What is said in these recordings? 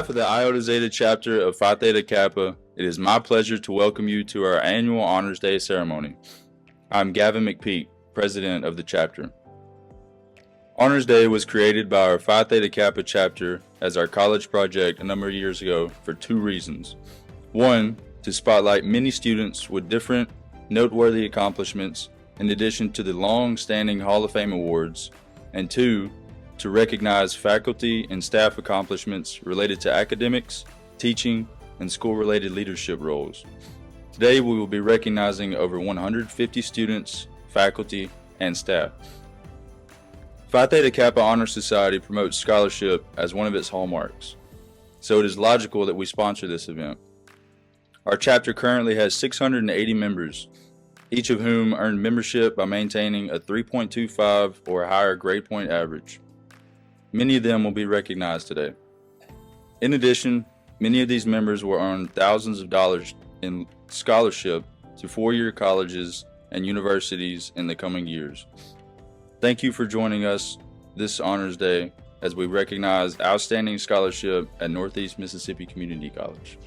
behalf of the Iota Zeta chapter of Phi Theta Kappa, it is my pleasure to welcome you to our annual Honors Day ceremony. I'm Gavin McPeak, president of the chapter. Honors Day was created by our Phi Theta Kappa chapter as our college project a number of years ago for two reasons. One, to spotlight many students with different noteworthy accomplishments in addition to the long-standing Hall of Fame awards, and two, to recognize faculty and staff accomplishments related to academics, teaching, and school-related leadership roles. Today we will be recognizing over 150 students, faculty, and staff. Phi Theta Kappa Honor Society promotes scholarship as one of its hallmarks, so it is logical that we sponsor this event. Our chapter currently has 680 members, each of whom earned membership by maintaining a 3.25 or a higher grade point average. Many of them will be recognized today. In addition, many of these members will earn thousands of dollars in scholarship to four-year colleges and universities in the coming years. Thank you for joining us this Honors Day as we recognize outstanding scholarship at Northeast Mississippi Community College.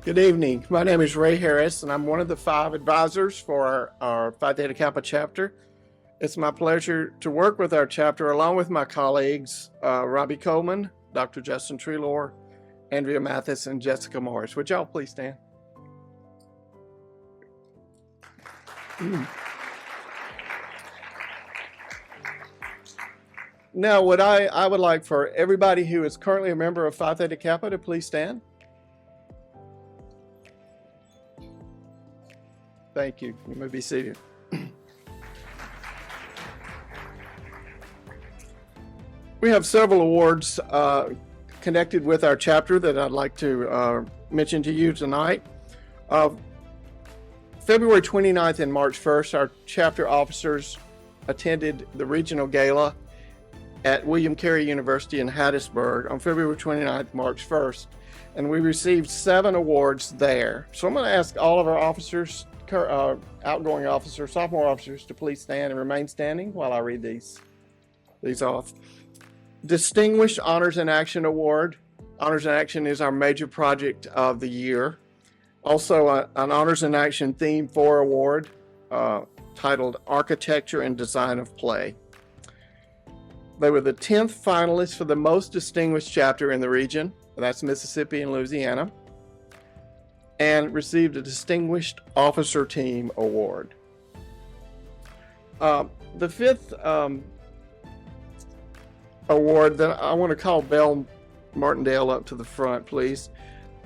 Good evening. My name is Ray Harris, and I'm one of the 5 advisors for our Phi Theta Kappa chapter. It's my pleasure to work with our chapter along with my colleagues, Robbie Coleman, Dr. Justin Treelor, Andrea Mathis, and Jessica Morris. Would y'all please stand? Now, I would like for everybody who is currently a member of Phi Theta Kappa to please stand. Thank you. You may be seated. We have several awards connected with our chapter that I'd like to mention to you tonight. February 29th and March 1st, our chapter officers attended the regional gala at William Carey University in Hattiesburg on February 29th, March 1st, and we received 7 awards there. So I'm going to ask all of our officers, outgoing officers, sophomore officers, to please stand and remain standing while I read these off. Distinguished Honors in Action Award. Honors in Action is our major project of the year. Also, an Honors in Action Theme 4 award titled Architecture and Design of Play. They were the 10th finalists for the most distinguished chapter in the region, that's Mississippi and Louisiana, and received a Distinguished Officer Team Award. The 5th award that I want to call Belle Martindale up to the front, please.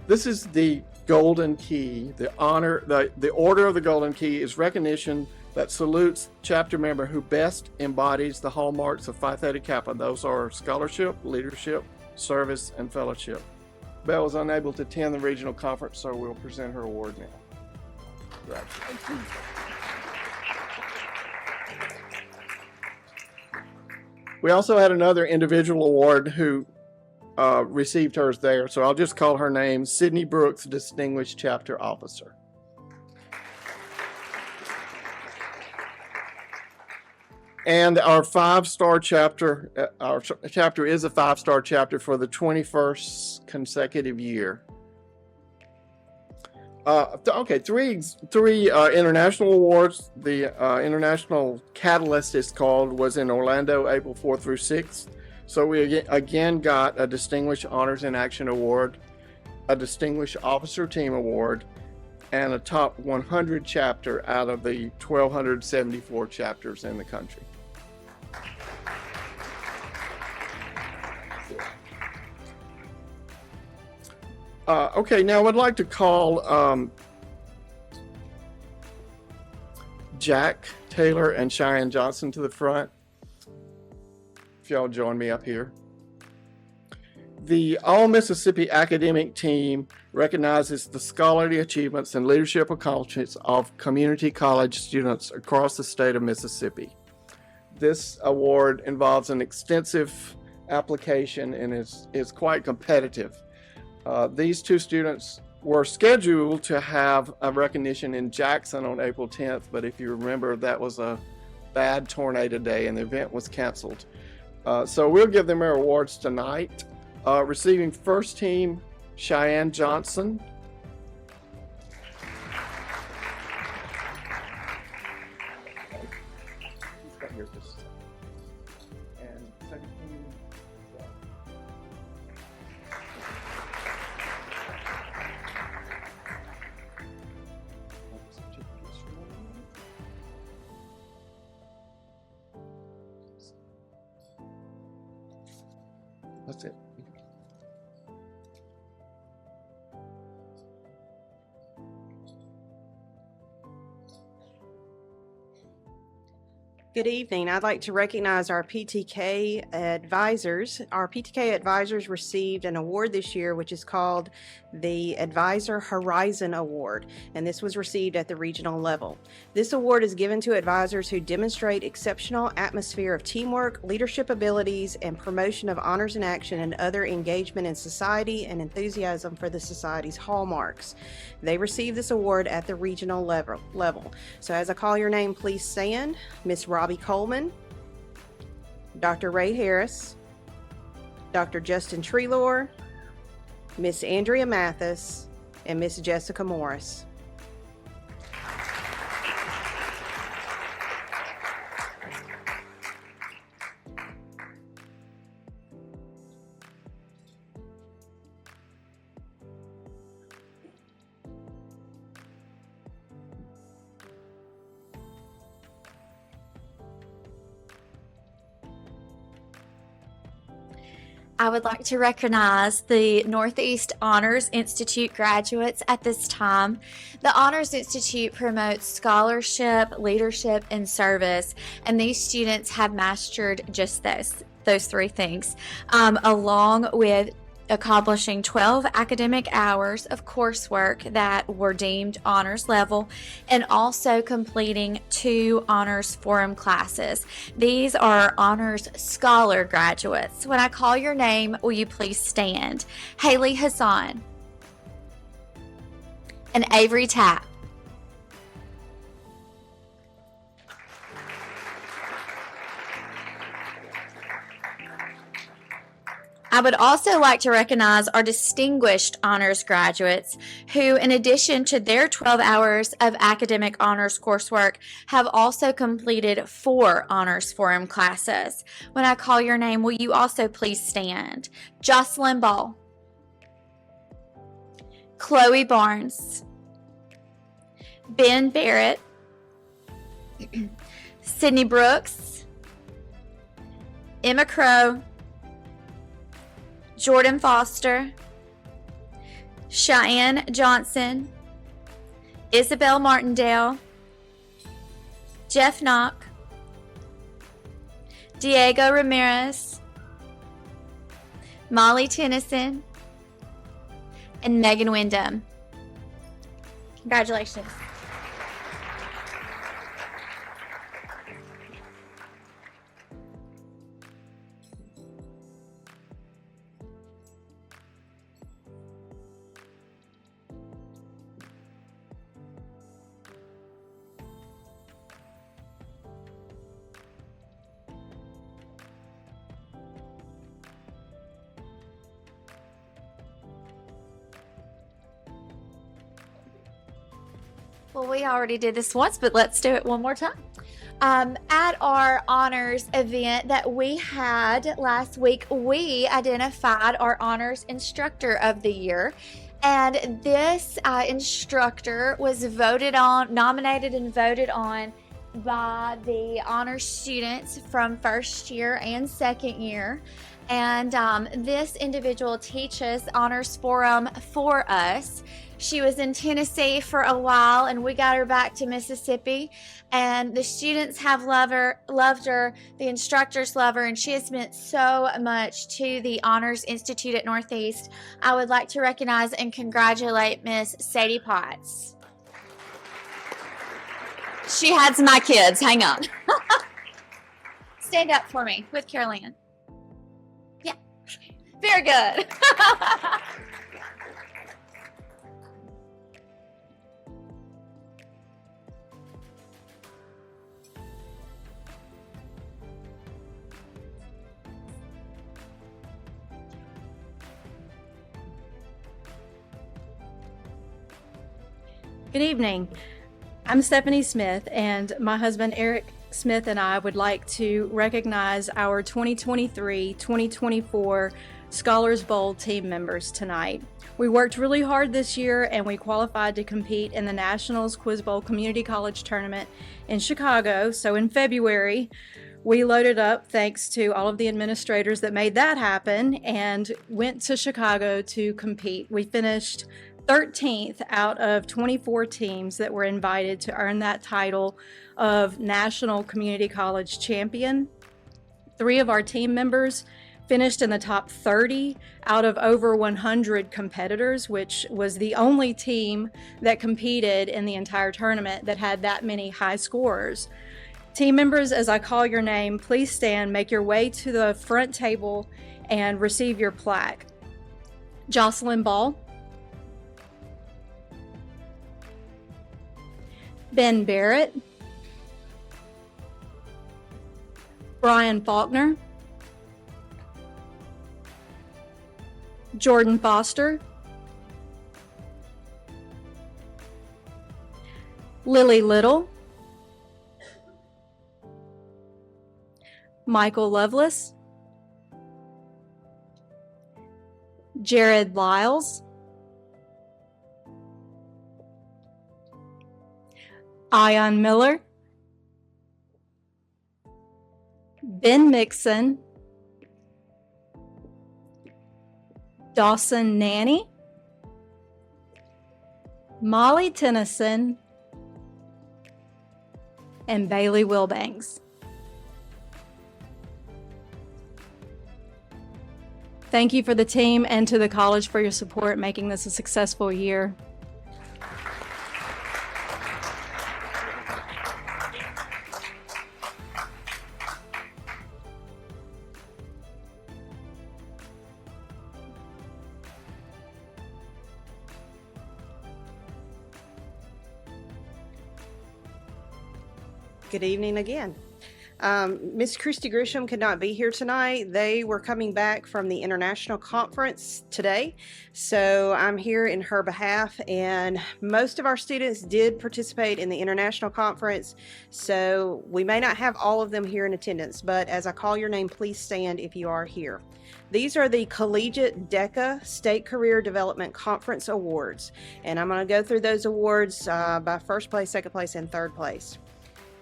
This is the Golden Key. The Order of the Golden Key is recognition that salutes chapter member who best embodies the hallmarks of Phi Theta Kappa. Those are scholarship, leadership, service, and fellowship. Belle was unable to attend the regional conference, so we'll present her award now. Congratulations. We also had another individual award who received hers there, so I'll just call her name Sydney Brooks, Distinguished Chapter Officer. And our 5-star chapter, our chapter is a 5-star chapter for the 21st consecutive year. Three international awards. The International Catalyst is called, was in Orlando, April 4th through 6th. So we again got a Distinguished Honors in Action Award, a Distinguished Officer Team Award, and a top 100 chapter out of the 1,274 chapters in the country. Now I'd like to call Jack Taylor and Cheyenne Johnson to the front. If y'all join me up here. The All Mississippi Academic Team recognizes the scholarly achievements and leadership accomplishments of community college students across the state of Mississippi. This award involves an extensive application and is quite competitive. These 2 students were scheduled to have a recognition in Jackson on April 10th, but if you remember, that was a bad tornado day and the event was canceled. So we'll give them their awards tonight. Receiving first team, Cheyenne Johnson. And second team, that's it. Good evening. I'd like to recognize our PTK advisors. Our PTK advisors received an award this year, which is called the Advisor Horizon Award, and this was received at the regional level. This award is given to advisors who demonstrate exceptional atmosphere of teamwork, leadership abilities, and promotion of honors in action and other engagement in society and enthusiasm for the society's hallmarks. They received this award at the regional level. So as I call your name, please stand. Miss Robbie Coleman, Dr. Ray Harris, Dr. Justin Treelor, Miss Andrea Mathis, and Miss Jessica Morris. I would like to recognize the Northeast Honors Institute graduates at this time. The Honors Institute promotes scholarship, leadership, and service, and these students have mastered just those three things, along with accomplishing 12 academic hours of coursework that were deemed honors level, and also completing 2 honors forum classes. These are honors scholar graduates. When I call your name, will you please stand? Haley Hassan and Avery Tapp. I would also like to recognize our distinguished honors graduates who, in addition to their 12 hours of academic honors coursework, have also completed 4 honors forum classes. When I call your name, will you also please stand? Jocelyn Ball, Chloe Barnes, Ben Barrett, Sydney Brooks, Emma Crow, Jordan Foster, Cheyenne Johnson, Isabel Martindale, Jeff Knock, Diego Ramirez, Molly Tennyson, and Megan Wyndham. Congratulations. Well, we already did this once, but let's do it one more time. At our honors event that we had last week, we identified our honors instructor of the year. And this instructor was nominated and voted on by the honors students from first year and second year. And this individual teaches Honors Forum for us. She was in Tennessee for a while, and we got her back to Mississippi. And the students have loved her, the instructors love her, and she has meant so much to the Honors Institute at Northeast. I would like to recognize and congratulate Miss Sadie Potts. She had my kids. Hang on. Stand up for me with Carol Ann. Yeah. Very good. Good evening. I'm Stephanie Smith, and my husband Eric Smith and I would like to recognize our 2023-2024 Scholars Bowl team members tonight. We worked really hard this year and we qualified to compete in the Nationals Quiz Bowl Community College Tournament in Chicago. So in February, we loaded up, thanks to all of the administrators that made that happen, and went to Chicago to compete. We finished 13th out of 24 teams that were invited to earn that title of National Community College Champion. 3 of our team members finished in the top 30 out of over 100 competitors, which was the only team that competed in the entire tournament that had that many high scorers. Team members, as I call your name, please stand, make your way to the front table, and receive your plaque. Jocelyn Ball, Ben Barrett, Brian Faulkner, Jordan Foster, Lily Little, Michael Lovelace, Jared Lyles, Ion Miller, Ben Mixon, Dawson Nanny, Molly Tennyson, and Bailey Wilbanks. Thank you for the team and to the college for your support making this a successful year. Good evening again. Miss Christy Grisham could not be here tonight. They were coming back from the international conference today, so I'm here in her behalf, and most of our students did participate in the international conference, so we may not have all of them here in attendance, but as I call your name, please stand if you are here. These are the Collegiate DECA State Career Development Conference Awards, and I'm going to go through those awards by first place, second place, and third place.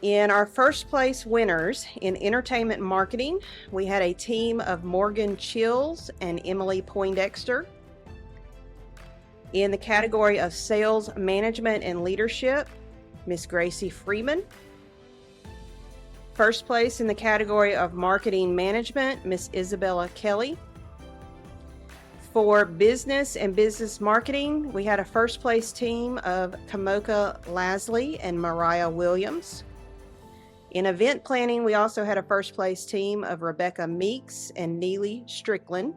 In our first place winners in entertainment marketing, we had a team of Morgan Chills and Emily Poindexter. In the category of sales management and leadership, Miss Gracie Freeman. First place in the category of marketing management, Miss Isabella Kelly. For business and business marketing, we had a first place team of Kamoka Lasley and Mariah Williams. In event planning, we also had a first place team of Rebecca Meeks and Neely Strickland.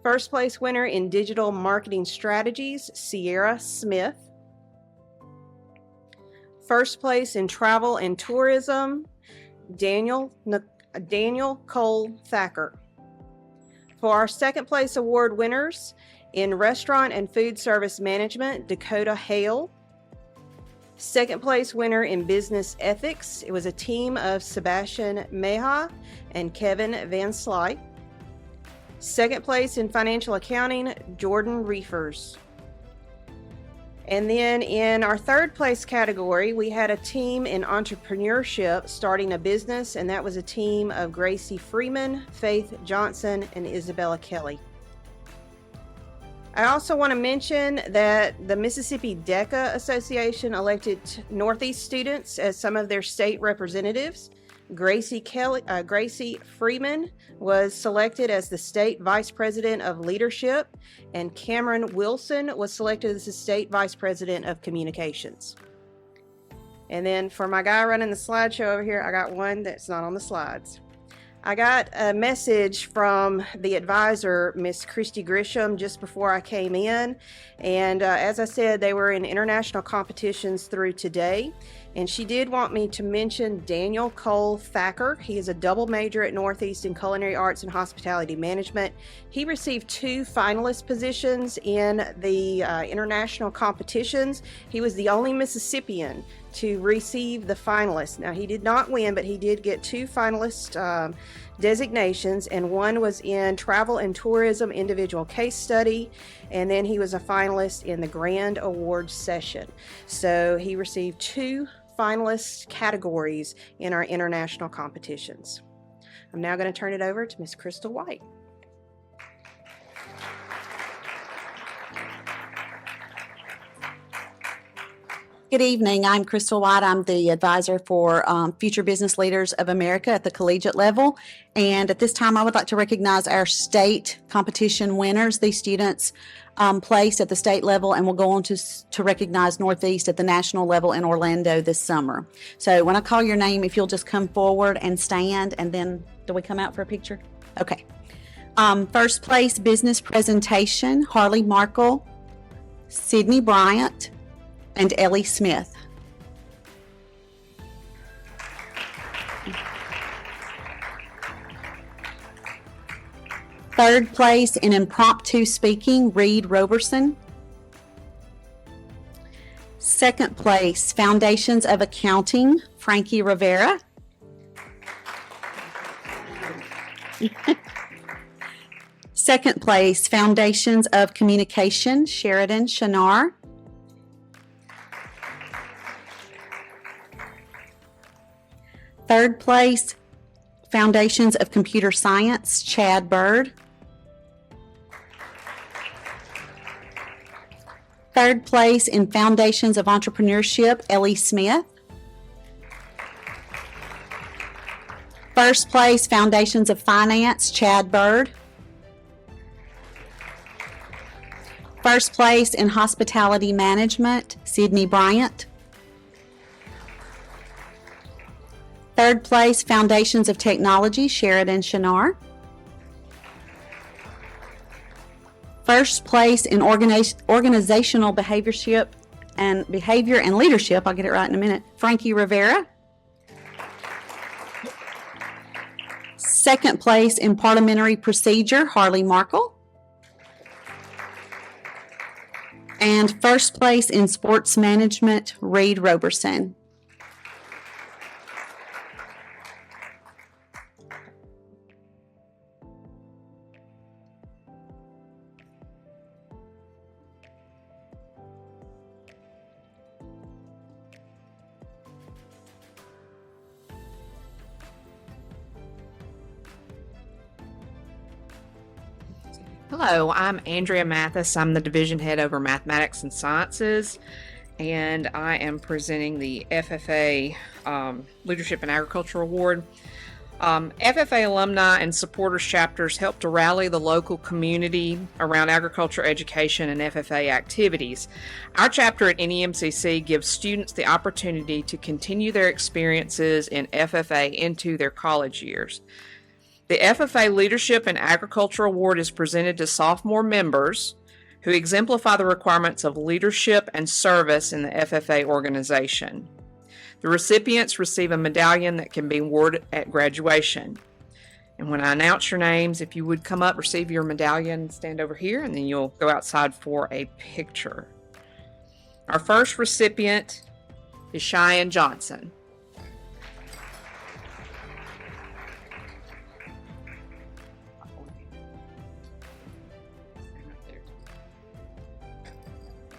First place winner in digital marketing strategies, Sierra Smith. First place in travel and tourism, Daniel Cole Thacker. For our second place award winners in restaurant and food service management, Dakota Hale. Second place winner in business ethics, it was a team of Sebastian Meha and Kevin Van Sly. Second place in financial accounting, Jordan Reefers. And then in our third place category, we had a team in entrepreneurship starting a business, and that was a team of Gracie Freeman, Faith Johnson, and Isabella Kelly. I also want to mention that the Mississippi DECA Association elected Northeast students as some of their state representatives. Gracie Freeman was selected as the State Vice President of Leadership, and Cameron Wilson was selected as the State Vice President of Communications. And then for my guy running the slideshow over here, I got one that's not on the slides. I got a message from the advisor, Miss Christy Grisham, just before I came in. And as I said, they were in international competitions through today. And she did want me to mention Daniel Cole Thacker. He is a double major at Northeast in Culinary Arts and Hospitality Management. He received 2 finalist positions in the international competitions. He was the only Mississippian to receive the finalists. Now, he did not win, but he did get 2 finalist designations, and one was in Travel and Tourism Individual Case Study, and then he was a finalist in the Grand Awards session. So he received 2 finalist categories in our international competitions. I'm now going to turn it over to Miss Crystal White. Good evening. I'm Crystal White. I'm the advisor for Future Business Leaders of America at the collegiate level. And at this time, I would like to recognize our state competition winners. These students placed at the state level and will go on to recognize Northeast at the national level in Orlando this summer. So when I call your name, if you'll just come forward and stand, and then do we come out for a picture? Okay. First place business presentation, Harley Markle, Sydney Bryant, and Ellie Smith. Third place in impromptu speaking, Reed Roberson. Second place, Foundations of Accounting, Frankie Rivera. Second place, Foundations of Communication, Sheridan Shanar. Third place, Foundations of Computer Science, Chad Bird. Third place in Foundations of Entrepreneurship, Ellie Smith. First place, Foundations of Finance, Chad Bird. First place in Hospitality Management, Sydney Bryant. Third place, Foundations of Technology, Sheridan Shanar. First place in Organizational Behavior and Leadership, I'll get it right in a minute, Frankie Rivera. Second place in Parliamentary Procedure, Harley Markle. And first place in Sports Management, Reed Roberson. Hello, I'm Andrea Mathis. I'm the division head over Mathematics and Sciences, and I am presenting the FFA Leadership in Agriculture Award. FFA alumni and supporters chapters help to rally the local community around agriculture education and FFA activities. Our chapter at Nemcc gives students the opportunity to continue their experiences in FFA into their college years. The FFA Leadership in Agriculture Award is presented to sophomore members who exemplify the requirements of leadership and service in the FFA organization. The recipients receive a medallion that can be awarded at graduation. And when I announce your names, if you would come up, receive your medallion, stand over here, and then you'll go outside for a picture. Our first recipient is Cheyenne Johnson.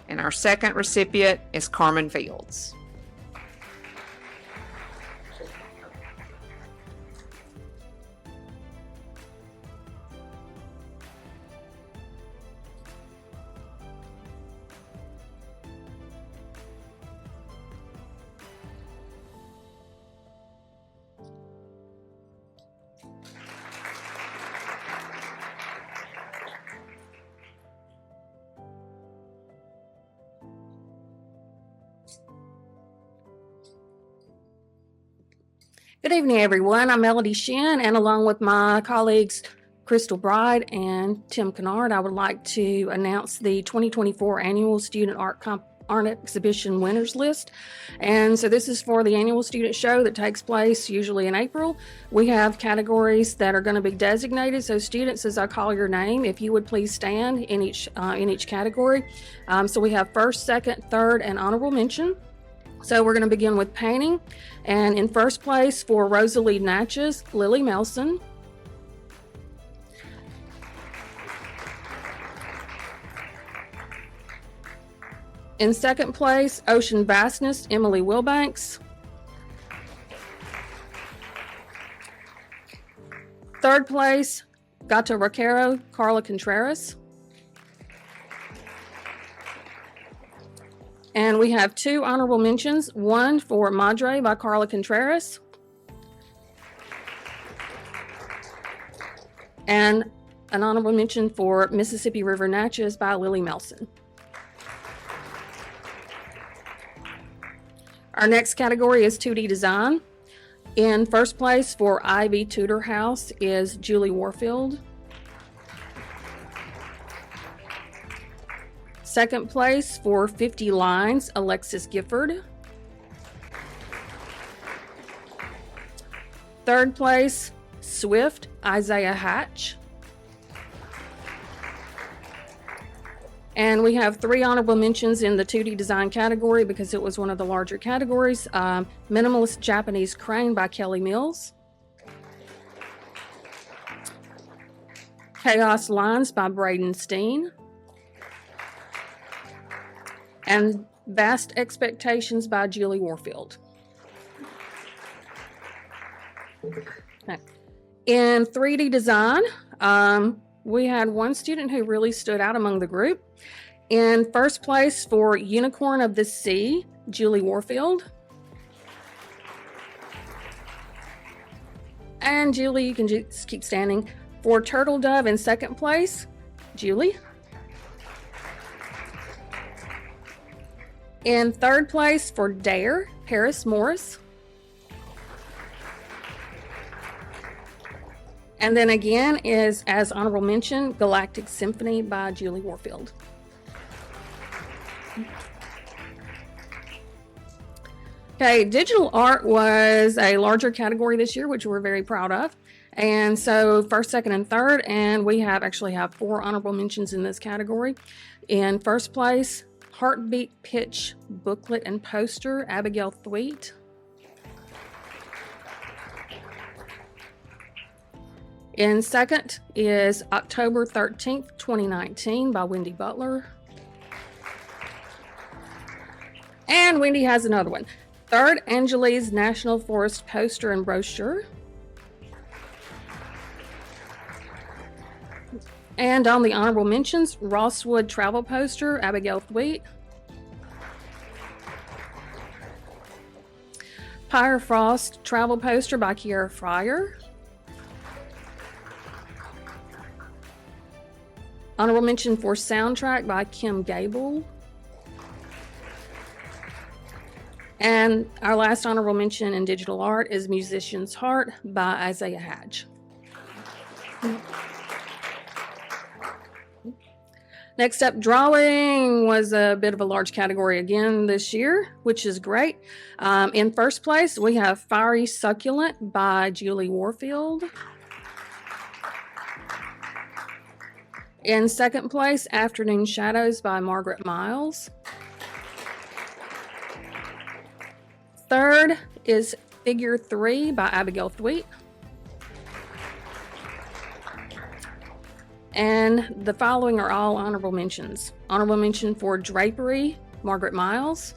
And our second recipient is Carmen Fields. Good evening, everyone. I'm Melody Shin, and along with my colleagues Crystal Bride and Tim Kennard, I would like to announce the 2024 Annual Student Art Exhibition winners list. And so this is for the annual student show that takes place usually in April. We have categories that are going to be designated. So students, as I call your name, if you would please stand in each category. So we have first, second, third, and honorable mention. So we're going to begin with painting. And in first place for Rosalie Natchez, Lily Melson. In second place, Ocean Vastness, Emily Wilbanks. Third place, Gato Vaquero, Carla Contreras. And we have 2 honorable mentions, one for Madre by Carla Contreras, and an honorable mention for Mississippi River Natchez by Lily Melson. Our next category is 2D design. In first place for Ivy Tudor House is Julie Warfield. Second place for 50 Lines, Alexis Gifford. Third place, Swift, Isaiah Hatch. And we have 3 honorable mentions in the 2D design category because it was one of the larger categories. Minimalist Japanese Crane by Kelly Mills. Chaos Lines by Braden Steen. And Vast Expectations by Julie Warfield. In 3D design, we had one student who really stood out among the group. In first place for Unicorn of the Sea, Julie Warfield. And Julie, you can just keep standing. For Turtle Dove in second place, Julie. In third place for Dare, Paris Morris. And then again is, as honorable mention, Galactic Symphony by Julie Warfield. Okay, digital art was a larger category this year, which we're very proud of. And so first, second, and third, and we actually have 4 honorable mentions in this category. In first place, Heartbeat Pitch booklet and poster, Abigail Thweet. In second is October 13th, 2019 by Wendy Butler. And Wendy has another one. Third, Angeles National Forest poster and brochure. And on the honorable mentions, Rosswood travel poster, Abigail Thweet. Pyre Frost travel poster by Kiera Fryer. Honorable mention for soundtrack by Kim Gable. And our last honorable mention in digital art is Musician's Heart by Isaiah Hatch. Next up, drawing was a bit of a large category again this year, which is great. In first place, we have Fiery Succulent by Julie Warfield. In second place, Afternoon Shadows by Margaret Miles. Third is Figure 3 by Abigail Thweet. And the following are all honorable mentions. Honorable mention for Drapery, Margaret Miles.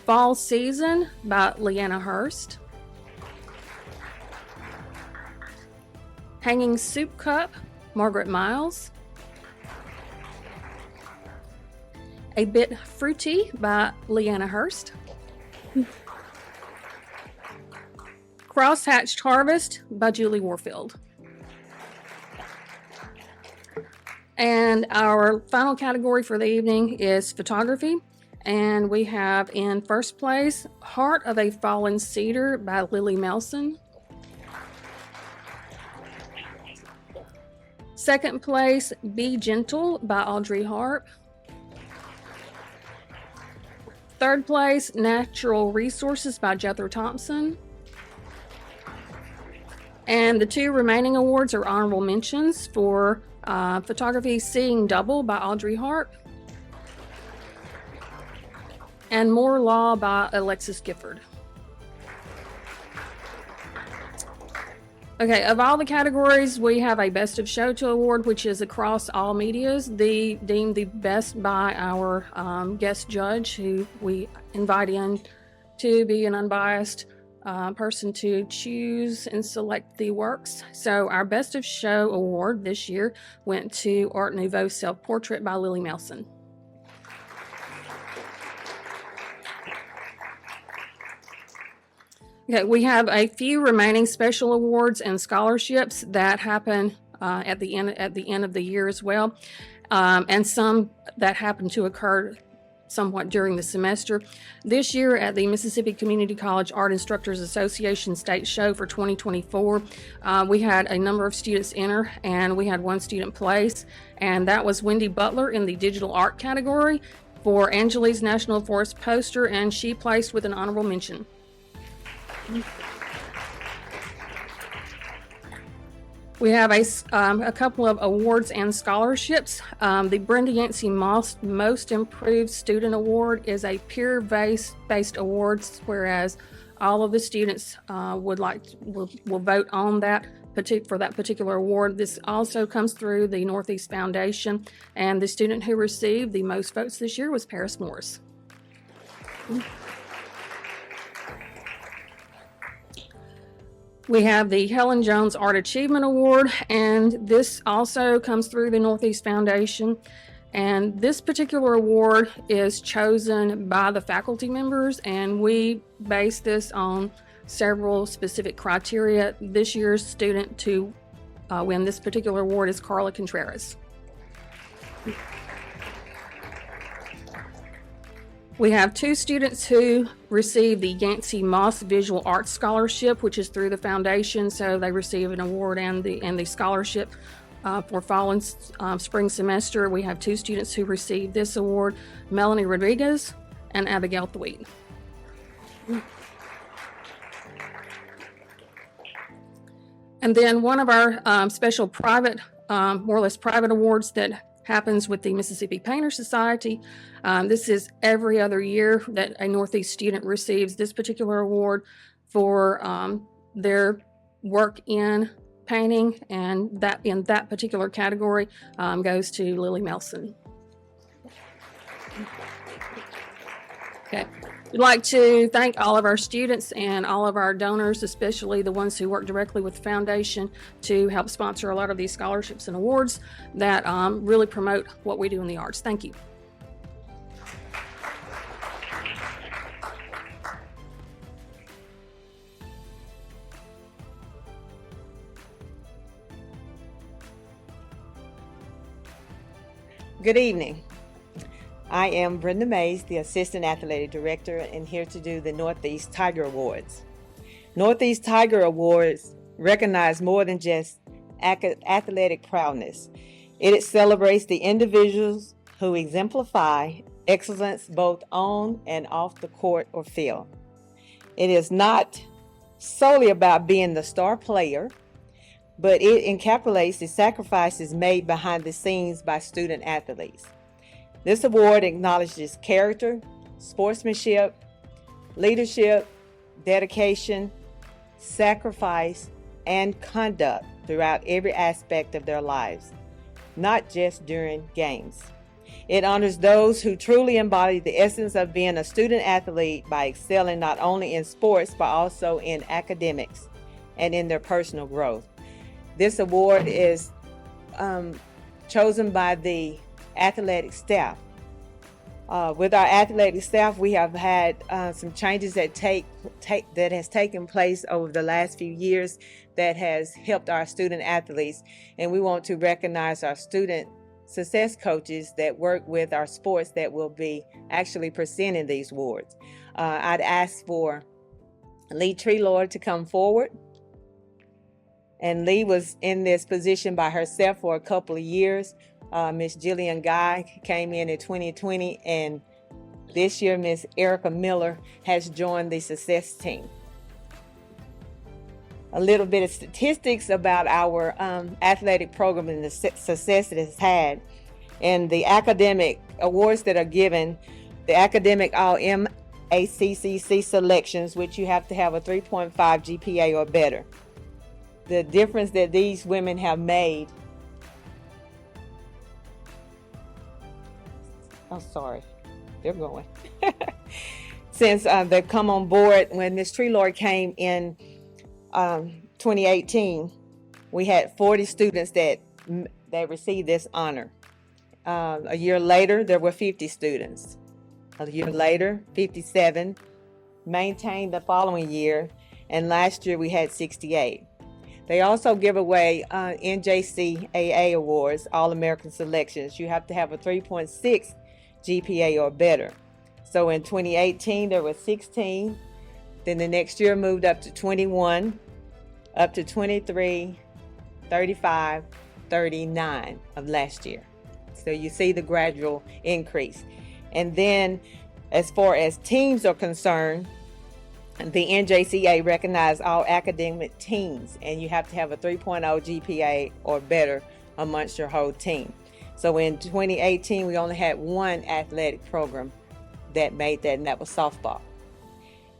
Fall Season by Leanna Hurst. Hanging Soup Cup, Margaret Miles. A Bit Fruity by Leanna Hurst. Crosshatched Harvest by Julie Warfield. And our final category for the evening is photography. And we have in first place, Heart of a Fallen Cedar by Lily Melson. Second place, Be Gentle by Audrey Harp. Third place, Natural Resources by Jethro Thompson. And the two remaining awards are honorable mentions for photography, Seeing Double by Audrey Harp and More Law by Alexis Gifford. Okay, of all the categories, we have a Best of Show to award, which is across all medias, deemed the best by our guest judge, who we invite in to be an unbiased person to choose and select the works. So our Best of Show award this year went to Art Nouveau Self-Portrait by Lily Melson. Okay, we have a few remaining special awards and scholarships that happen at the end of the year as well, and some that happen to occur somewhat during the semester. This year at the Mississippi Community College Art Instructors Association State Show for 2024, we had a number of students enter and we had one student place, and that was Wendy Butler in the digital art category for Angeles National Forest poster, and she placed with an honorable mention. We have a couple of awards and scholarships. The Brenda Yancey Moss Most Improved Student Award is a peer-based award, whereas all of the students will vote on that for that particular award. This also comes through the Northeast Foundation, and the student who received the most votes this year was Paris Morris. We have the Helen Jones Art Achievement Award, and this also comes through the Northeast Foundation. And this particular award is chosen by the faculty members, and we base this on several specific criteria. This year's student to win this particular award is Carla Contreras. We have two students who received the Yancey Moss Visual Arts Scholarship, which is through the foundation, so they receive an award and the scholarship for fall and spring semester. We have two students who received this award, Melanie Rodriguez and Abigail Thweet. And then one of our special private, more or less private awards that happens with the Mississippi Painter Society. This is every other year that a Northeast student receives this particular award for their work in painting, and that in that particular category goes to Lily Melson. Okay. We'd like to thank all of our students and all of our donors, especially the ones who work directly with the foundation to help sponsor a lot of these scholarships and awards that really promote what we do in the arts. Thank you. Good evening. I am Brenda Mays, the Assistant Athletic Director, and here to do the Northeast Tiger Awards. Northeast Tiger Awards recognize more than just athletic prowess. It celebrates the individuals who exemplify excellence both on and off the court or field. It is not solely about being the star player, but it encapsulates the sacrifices made behind the scenes by student athletes. This award acknowledges character, sportsmanship, leadership, dedication, sacrifice, and conduct throughout every aspect of their lives, not just during games. It honors those who truly embody the essence of being a student athlete by excelling not only in sports, but also in academics and in their personal growth. This award is chosen by the athletic staff. With our athletic staff, we have had some changes that has taken place over the last few years that has helped our student athletes, and we want to recognize our student success coaches that work with our sports that will be actually presenting these awards. I'd ask for Lee Treelord to come forward. And Lee was in this position by herself for a couple of years. Miss Jillian Guy came in 2020, and this year Miss Erica Miller has joined the success team. A little bit of statistics about our athletic program and the success it has had. And the academic awards that are given, the academic all MACCC selections, which you have to have a 3.5 GPA or better. The difference that these women have made. Oh, sorry, they're going. Since they've come on board, when Ms. Treelord came in 2018, we had 40 students that received this honor. A year later, there were 50 students. A year later, 57, maintained the following year, and last year we had 68. They also give away NJCAA awards, All-American selections. You have to have a 3.6 GPA or better. So in 2018, there were 16. Then the next year moved up to 21, up to 23, 35, 39 of last year. So you see the gradual increase. And then as far as teams are concerned, the NJCA recognizes all academic teams, and you have to have a 3.0 GPA or better amongst your whole team. So in 2018, we only had one athletic program that made that, and that was softball.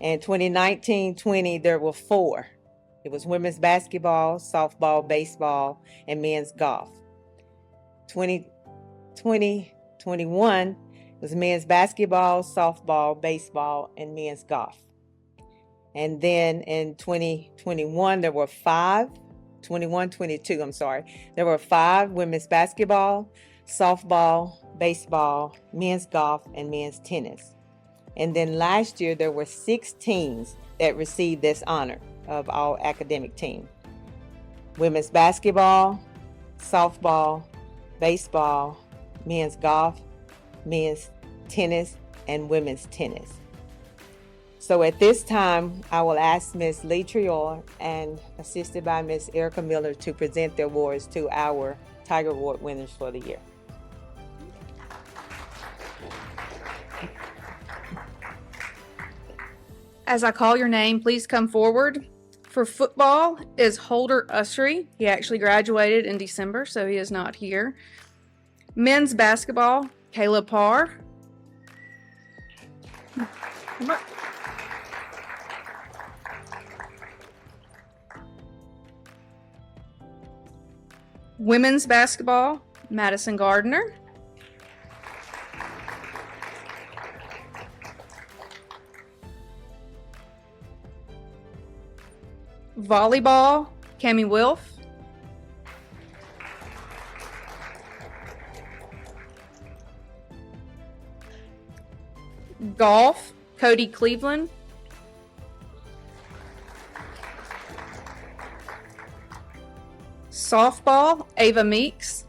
In 2019-20, there were 4. It was women's basketball, softball, baseball, and men's golf. 2020-21 was men's basketball, softball, baseball, and men's golf. And then in 2021, there were 5, 21-22, I'm sorry. There were 5 women's basketball, softball, baseball, men's golf, and men's tennis. And then last year, there were 6 teams that received this honor of all academic team. Women's basketball, softball, baseball, men's golf, men's tennis, and women's tennis. So at this time, I will ask Ms. Lee Treelord and assisted by Ms. Erica Miller to present the awards to our Tiger Award winners for the year. As I call your name, please come forward. For football is Holder Usry. He actually graduated in December, so he is not here. Men's basketball, Caleb Parr. Women's basketball, Madison Gardner. Volleyball, Cami Wilf. Golf, Cody Cleveland. Softball, Ava Meeks.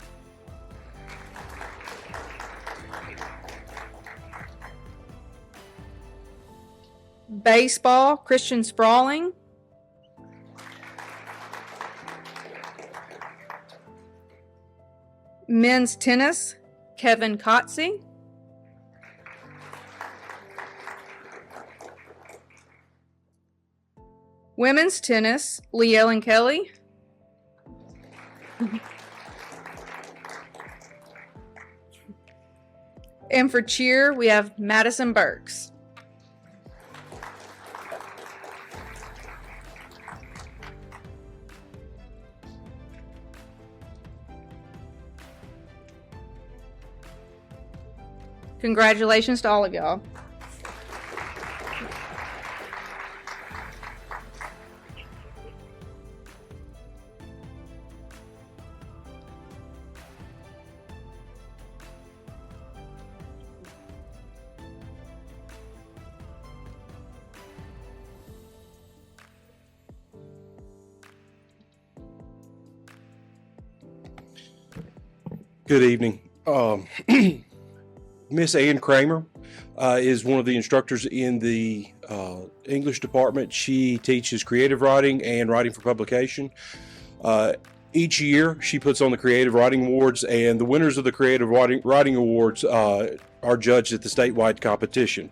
Baseball, Christian Sprawling. Men's tennis, Kevin Kotze. Women's tennis, Lee Ellen Kelly. And for cheer, we have Madison Burks. Congratulations to all of y'all. Good evening. Miss Ann Kramer is one of the instructors in the English department. She teaches creative writing and writing for publication. Each year, she puts on the Creative Writing Awards, and the winners of the Creative Writing Awards are judged at the statewide competition.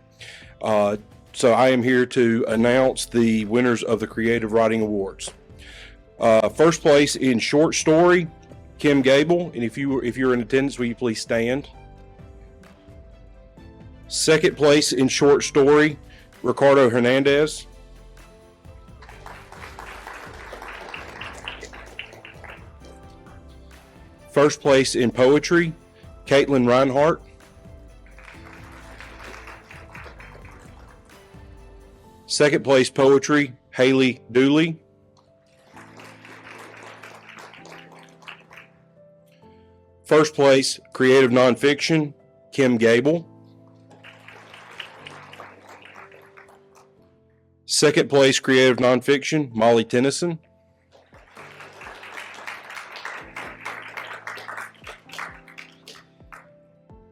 So I am here to announce the winners of the Creative Writing Awards. First place in short story, Kim Gable, and if you're in attendance, will you please stand? Second place in short story, Ricardo Hernandez. First place in poetry, Caitlin Reinhart. Second place poetry, Haley Dooley. First place creative nonfiction, Kim Gable. Second place creative nonfiction, Molly Tennyson.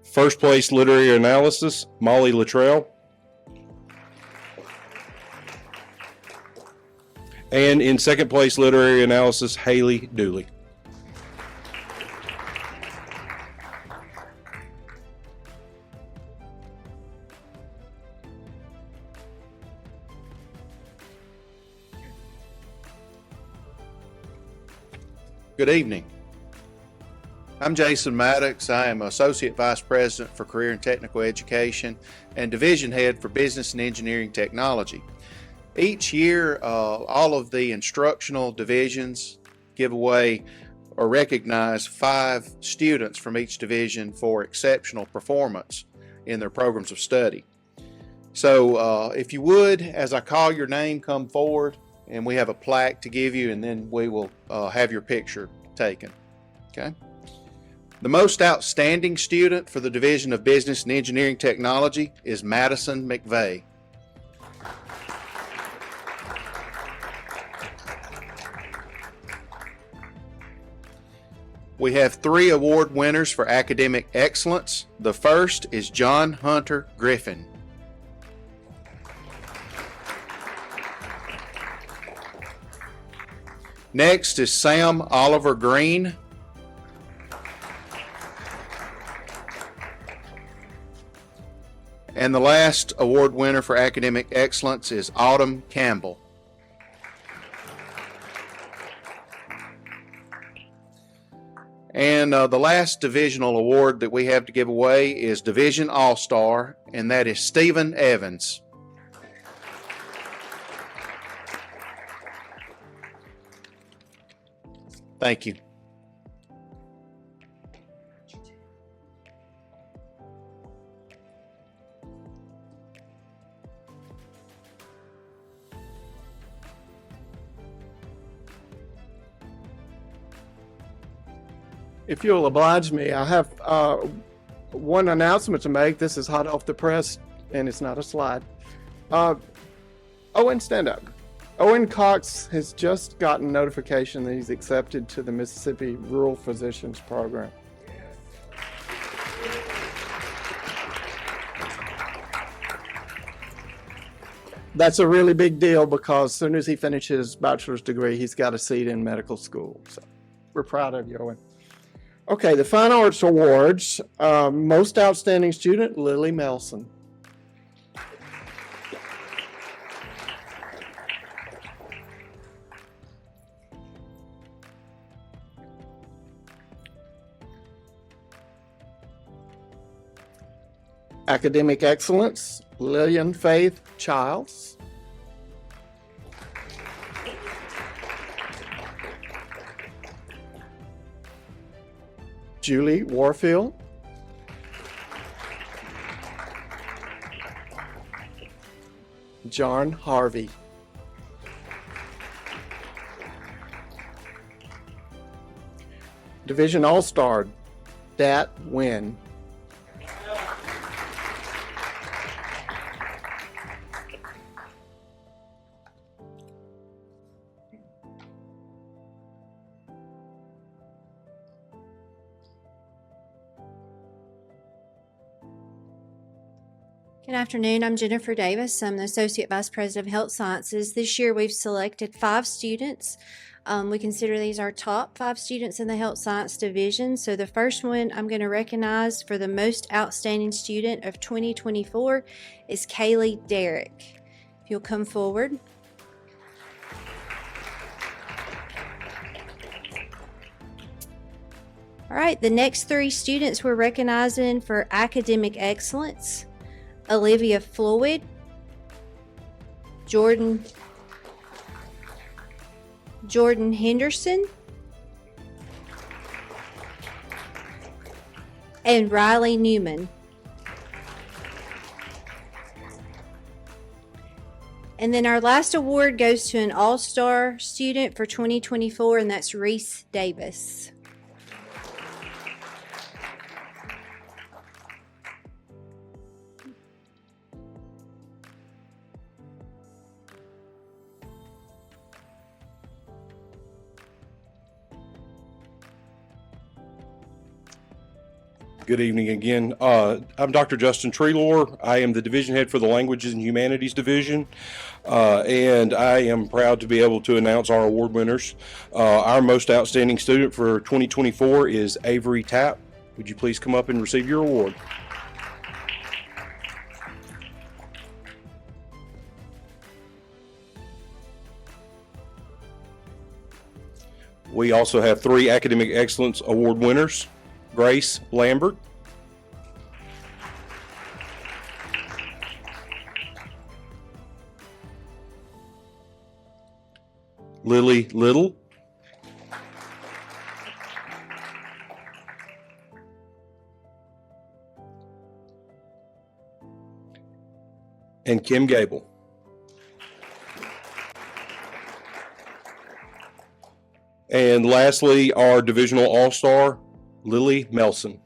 First place literary analysis, Molly Luttrell. And in second place literary analysis, Haley Dooley. Good evening. I'm Jason Maddox. I am Associate Vice President for Career and Technical Education and Division Head for Business and Engineering Technology. Each year, all of the instructional divisions give away or recognize 5 students from each division for exceptional performance in their programs of study. So if you would, as I call your name, come forward and we have a plaque to give you, and then we will have your picture taken. Okay. The most outstanding student for the Division of Business and Engineering Technology is Madison McVeigh. We have 3 award winners for academic excellence. The first is John Hunter Griffin. Next is Sam Oliver Green. And the last award winner for academic excellence is Autumn Campbell. And the last divisional award that we have to give away is Division All-Star, and that is Stephen Evans. Thank you. If you'll oblige me, I have one announcement to make. This is hot off the press, and it's not a slide. Owen, stand up. Owen Cox has just gotten notification that he's accepted to the Mississippi Rural Physicians Program. That's a really big deal because as soon as he finishes his bachelor's degree, he's got a seat in medical school. So we're proud of you, Owen. Okay, the Fine Arts Awards. Most Outstanding Student, Lily Melson. Academic Excellence, Lillian Faith Childs. Julie Warfield. John Harvey. Division All-Star, Dat Nguyen. Good afternoon. I'm Jennifer Davis. I'm the Associate Vice President of Health Sciences. This year we've selected 5 students. We consider these our top 5 students in the Health Science Division. So the first one I'm going to recognize for the most outstanding student of 2024 is Kaylee Derrick. If you'll come forward. All right, the next 3 students we're recognizing for academic excellence: Olivia Floyd, Jordan Henderson, and Riley Newman. And then our last award goes to an all-star student for 2024, and that's Reese Davis. Good evening again. I'm Dr. Justin Treelor. I am the division head for the Languages and Humanities Division, and I am proud to be able to announce our award winners. Our most outstanding student for 2024 is Avery Tapp. Would you please come up and receive your award? We also have 3 Academic Excellence Award winners: Grace Lambert, Lily Little, and Kim Gable. And lastly, our divisional all-star, Lily Melson.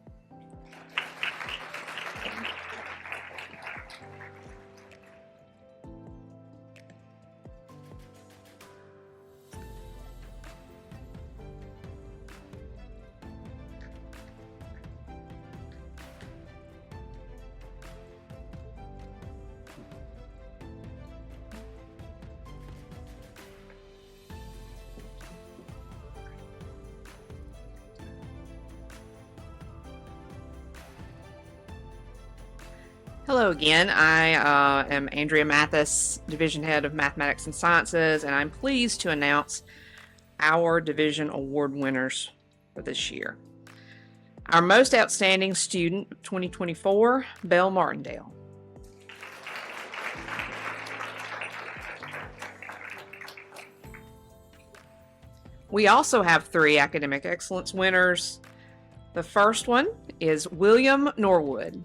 Hello again. I am Andrea Mathis, Division Head of Mathematics and Sciences, and I'm pleased to announce our division award winners for this year. Our most outstanding student of 2024, Belle Martindale. We also have 3 academic excellence winners. The first one is William Norwood.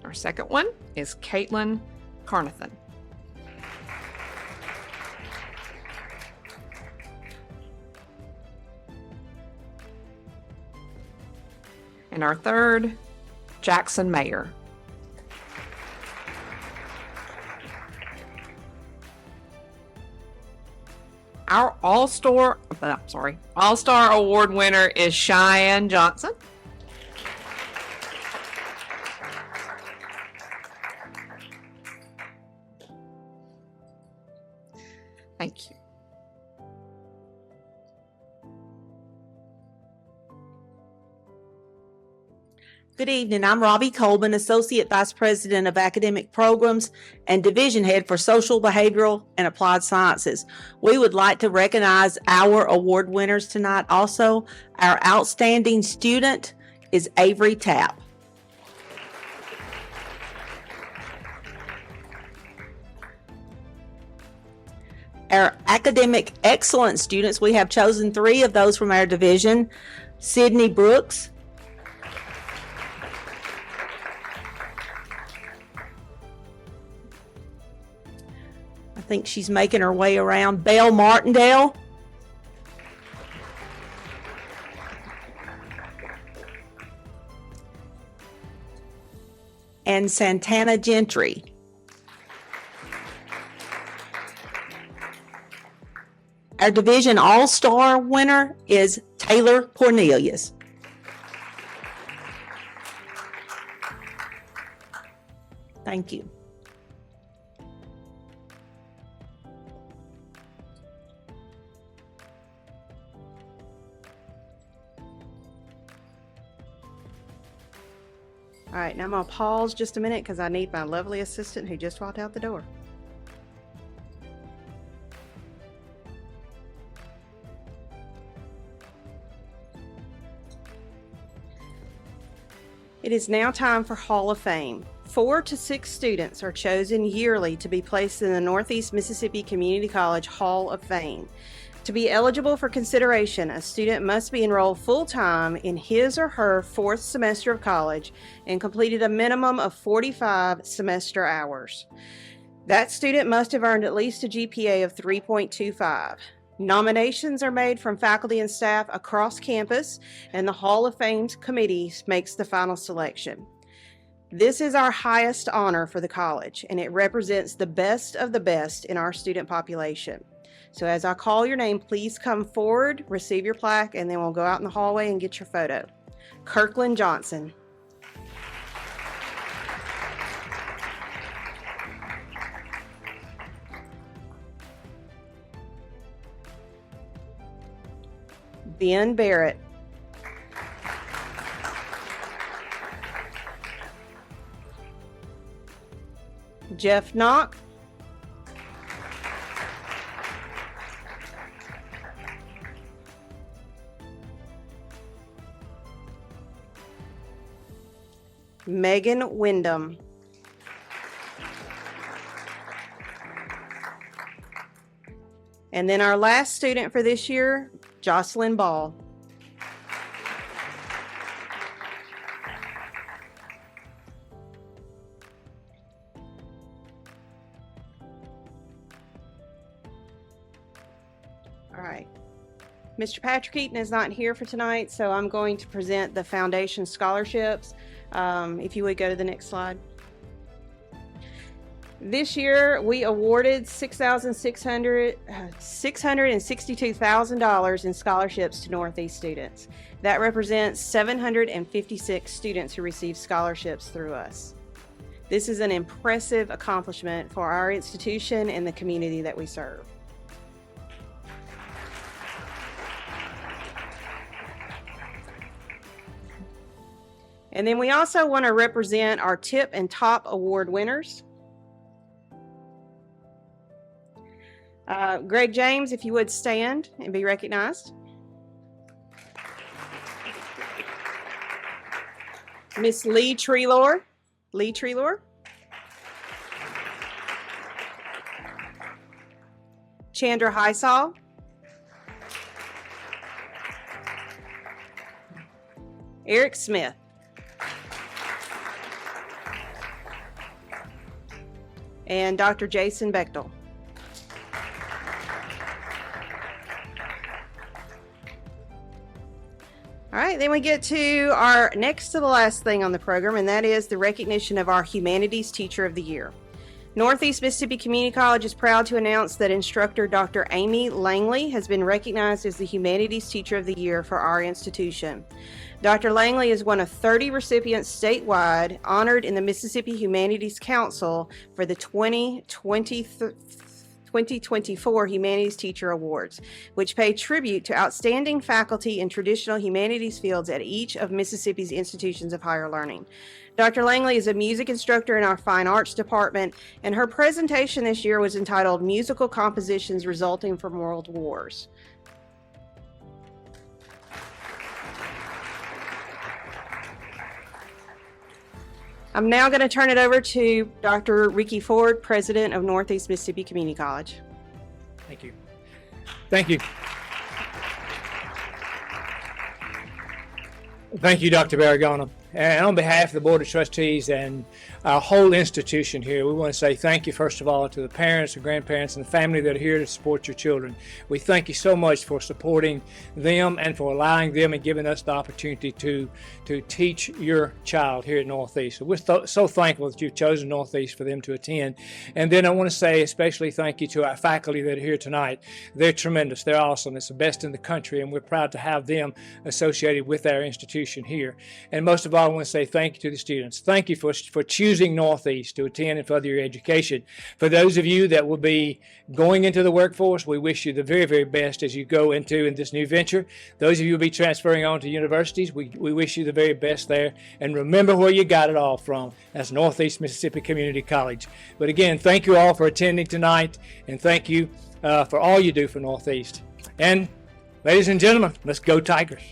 Our second one is Caitlin Carnathan. And our third, Jackson Mayer. Our All-Star Award winner is Cheyenne Johnson. Thank you. Good evening. I'm Robbie Coleman, Associate Vice President of Academic Programs and Division Head for Social, Behavioral, and Applied Sciences. We would like to recognize our award winners tonight. Also, our outstanding student is Avery Tapp. Our academic excellence students, we have chosen 3 of those from our division: Sydney Brooks, I think she's making her way around, Belle Martindale, and Santana Gentry. Our Division All-Star winner is Taylor Cornelius. Thank you. All right, now I'm going to pause just a minute because I need my lovely assistant who just walked out the door. It is now time for Hall of Fame. 4 to 6 students are chosen yearly to be placed in the Northeast Mississippi Community College Hall of Fame. To be eligible for consideration, a student must be enrolled full-time in his or her 4th semester of college and completed a minimum of 45 semester hours. That student must have earned at least a GPA of 3.25. Nominations are made from faculty and staff across campus, and the Hall of Fame committee makes the final selection. This is our highest honor for the college, and it represents the best of the best in our student population. So as I call your name, please come forward, receive your plaque, and then we'll go out in the hallway and get your photo. Kirkland Johnson. Ben Barrett. Jeff Knock. Megan Wyndham. And then our last student for this year, Jocelyn Ball. All right. Mr. Patrick Eaton is not here for tonight, so I'm going to present the foundation scholarships. If you would go to the next slide. This year, we awarded $662,000 in scholarships to Northeast students. That represents 756 students who received scholarships through us. This is an impressive accomplishment for our institution and the community that we serve. And then we also want to represent our TIP and TOP award winners. Greg James, if you would stand and be recognized. Miss Lee Treelor. Lee Treelor. Chandra Highsall. Eric Smith. And Dr. Jason Bechtel. All right, then we get to our next to the last thing on the program, and that is the recognition of our Humanities Teacher of the Year. Northeast Mississippi Community College is proud to announce that instructor Dr. Amy Langley has been recognized as the Humanities Teacher of the Year for our institution. Dr. Langley is one of 30 recipients statewide honored in the Mississippi Humanities Council for the 2024 Humanities Teacher Awards, which pay tribute to outstanding faculty in traditional humanities fields at each of Mississippi's institutions of higher learning. Dr. Langley is a music instructor in our Fine Arts Department, and her presentation this year was entitled Musical Compositions Resulting from World Wars. I'm now going to turn it over to Dr. Ricky Ford, President of Northeast Mississippi Community College. Thank you. Thank you. Thank you, Dr. Barragona. And on behalf of the Board of Trustees and our whole institution here, we want to say thank you, first of all, to the parents, the grandparents, and the family that are here to support your children. We thank you so much for supporting them and for allowing them and giving us the opportunity to teach your child here at Northeast. So we're so thankful that you've chosen Northeast for them to attend. And then I want to say especially thank you to our faculty that are here tonight. They're tremendous. They're awesome. It's the best in the country, and we're proud to have them associated with our institution here. And most of all, I want to say thank you to the students. Thank you for choosing Northeast to attend and further your education. For those of you that will be going into the workforce, we wish you the very, very best as you go into this new venture. Those of you who will be transferring on to universities, we wish you the very best there. And remember where you got it all from. That's Northeast Mississippi Community College. But again, thank you all for attending tonight, and thank you for all you do for Northeast. And ladies and gentlemen, let's go Tigers.